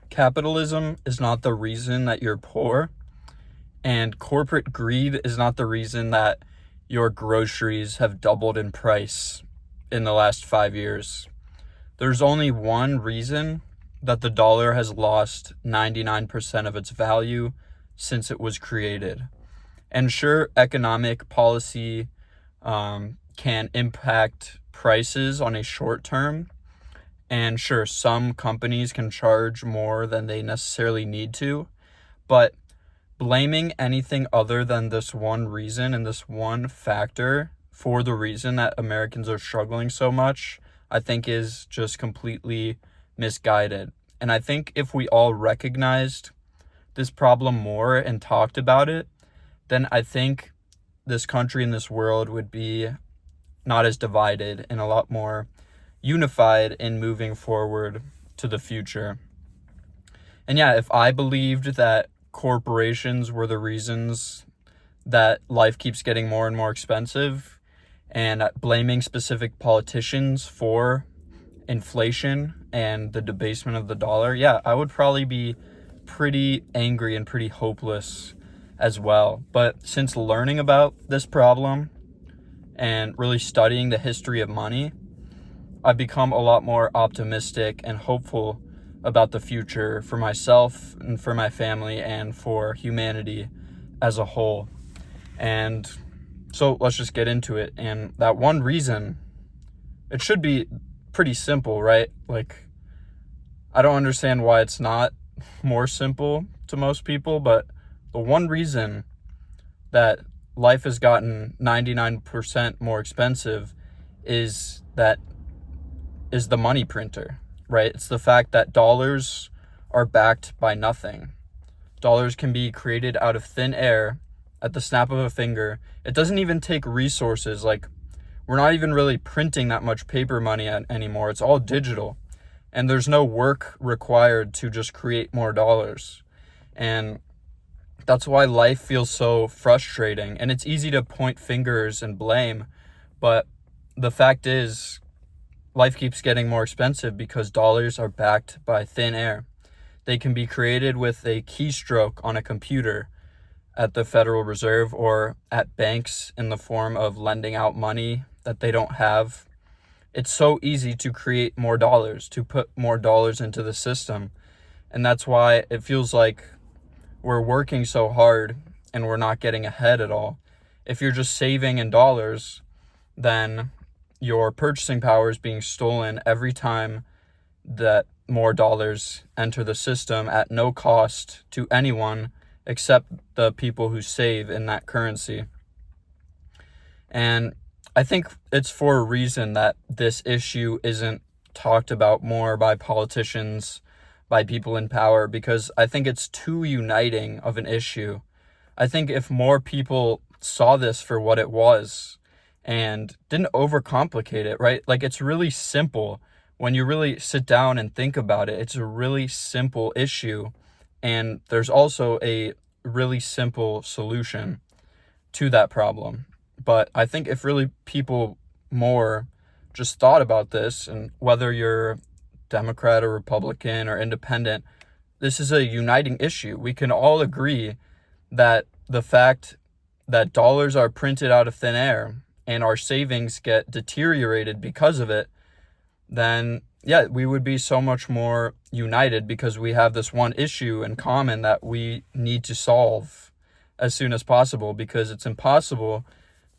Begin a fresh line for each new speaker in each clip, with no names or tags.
Capitalism is not the reason that you're poor, and corporate greed is not the reason that your groceries have doubled in price in the last 5 years. There's only one reason that the dollar has lost 99% of its value since it was created. And sure, economic policy can impact prices on a short term. And sure, some companies can charge more than they necessarily need to. But blaming anything other than this one reason and this one factor for the reason that Americans are struggling so much, I think is just completely misguided. And I think if we all recognized this problem more and talked about it, then I think this country and this world would be not as divided and a lot more unified in moving forward to the future. And yeah, if I believed that corporations were the reasons that life keeps getting more and more expensive, and blaming specific politicians for inflation and the debasement of the dollar, yeah, I would probably be pretty angry and pretty hopeless as well. But since learning about this problem and really studying the history of money, I've become a lot more optimistic and hopeful about the future for myself and for my family and for humanity as a whole. And so let's just get into it. And that one reason, it should be pretty simple, right? Like, I don't understand why it's not more simple to most people, but the one reason that life has gotten 99% more expensive is the money printer, right? It's the fact that dollars are backed by nothing. Dollars can be created out of thin air at the snap of a finger. It doesn't even take resources. Like, we're not even really printing that much paper money anymore. It's all digital. And there's no work required to just create more dollars. And that's why life feels so frustrating. And it's easy to point fingers and blame. But the fact is, life keeps getting more expensive because dollars are backed by thin air. They can be created with a keystroke on a computer at the Federal Reserve or at banks in the form of lending out money that they don't have. It's so easy to create more dollars, to put more dollars into the system. And that's why it feels like we're working so hard and we're not getting ahead at all. If you're just saving in dollars, then your purchasing power is being stolen every time that more dollars enter the system at no cost to anyone except the people who save in that currency. And I think it's for a reason that this issue isn't talked about more by politicians, by people in power, because I think it's too uniting of an issue. I think if more people saw this for what it was and didn't overcomplicate it, right? Like, it's really simple. When you really sit down and think about it, it's a really simple issue. And there's also a really simple solution to that problem. But I think if really people more just thought about this, and whether you're Democrat or Republican or independent, this is a uniting issue. We can all agree that the fact that dollars are printed out of thin air and our savings get deteriorated because of it, then yeah, we would be so much more united because we have this one issue in common that we need to solve as soon as possible, because it's impossible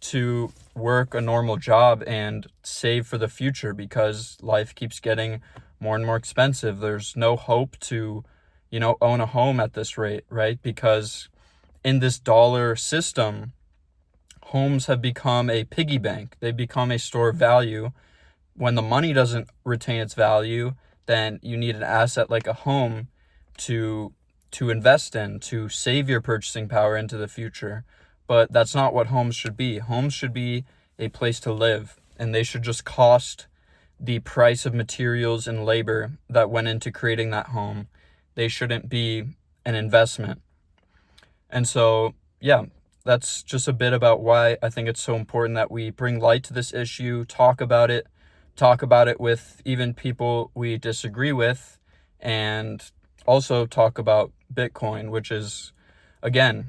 to work a normal job and save for the future because life keeps getting more and more expensive. There's no hope to, own a home at this rate, right? Because in this dollar system, homes have become a piggy bank. They become a store of value. When the money doesn't retain its value, then you need an asset like a home to invest in, to save your purchasing power into the future. But that's not what homes should be. Homes should be a place to live, and they should just cost the price of materials and labor that went into creating that home. They shouldn't be an investment. And so, yeah, that's just a bit about why I think it's so important that we bring light to this issue, talk about it with even people we disagree with, and also talk about Bitcoin, which is, again,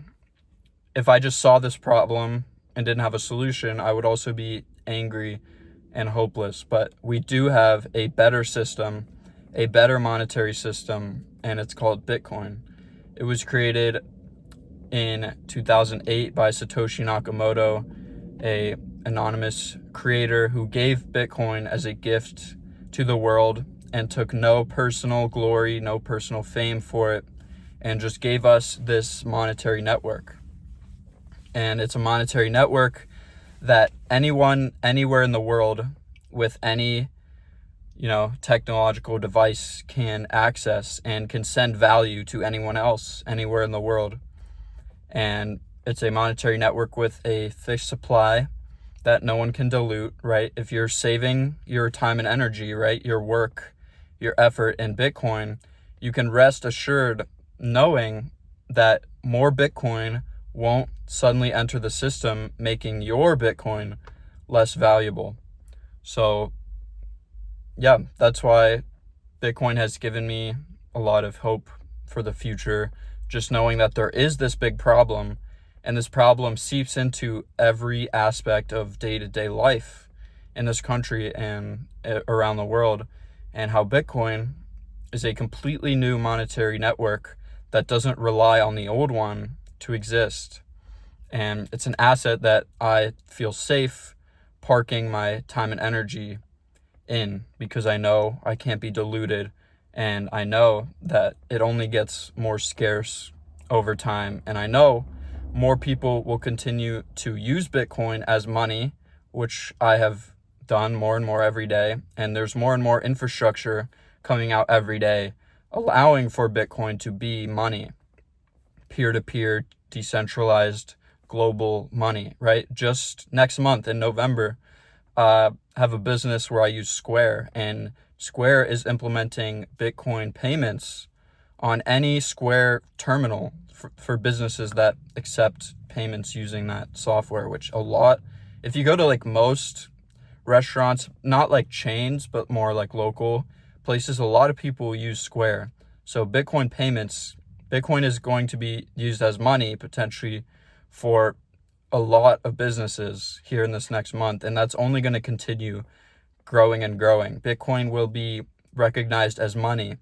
if I just saw this problem and didn't have a solution, I would also be angry and hopeless. But we do have a better system, a better monetary system, and it's called Bitcoin. It was created in 2008 by Satoshi Nakamoto, a anonymous creator who gave Bitcoin as a gift to the world and took no personal glory, no personal fame for it, and just gave us this monetary network. And it's a monetary network that anyone, anywhere in the world, with any, technological device can access and can send value to anyone else, anywhere in the world. And it's a monetary network with a fixed supply that no one can dilute, right? If you're saving your time and energy, right, your work, your effort in Bitcoin, you can rest assured knowing that more Bitcoin won't suddenly enter the system, making your Bitcoin less valuable. So, yeah, that's why Bitcoin has given me a lot of hope for the future, just knowing that there is this big problem, and this problem seeps into every aspect of day-to-day life in this country and around the world, and how Bitcoin is a completely new monetary network that doesn't rely on the old one to exist. And it's an asset that I feel safe parking my time and energy in, because I know I can't be diluted, and I know that it only gets more scarce over time, and I know more people will continue to use Bitcoin as money, which I have done more and more every day, and there's more and more infrastructure coming out every day allowing for Bitcoin to be money, peer-to-peer, decentralized, global money, right? Just next month in November, have a business where I use Square, and Square is implementing Bitcoin payments on any Square terminal for businesses that accept payments using that software, which if you go to like most restaurants, not like chains, but more like local places, a lot of people use Square. So Bitcoin is going to be used as money potentially for a lot of businesses here in this next month, and that's only going to continue growing and growing. Bitcoin will be recognized as money.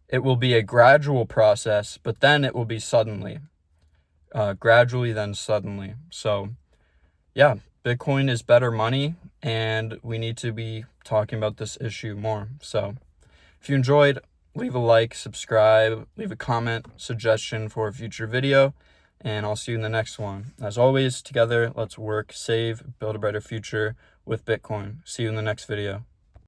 It will be a gradual process, but then it will be suddenly. Gradually, then suddenly. So, yeah, Bitcoin is better money, and we need to be talking about this issue more. So, if you enjoyed, leave a like, subscribe, leave a comment, suggestion for a future video, and I'll see you in the next one. As always, together, let's work, save, build a better future with Bitcoin. See you in the next video.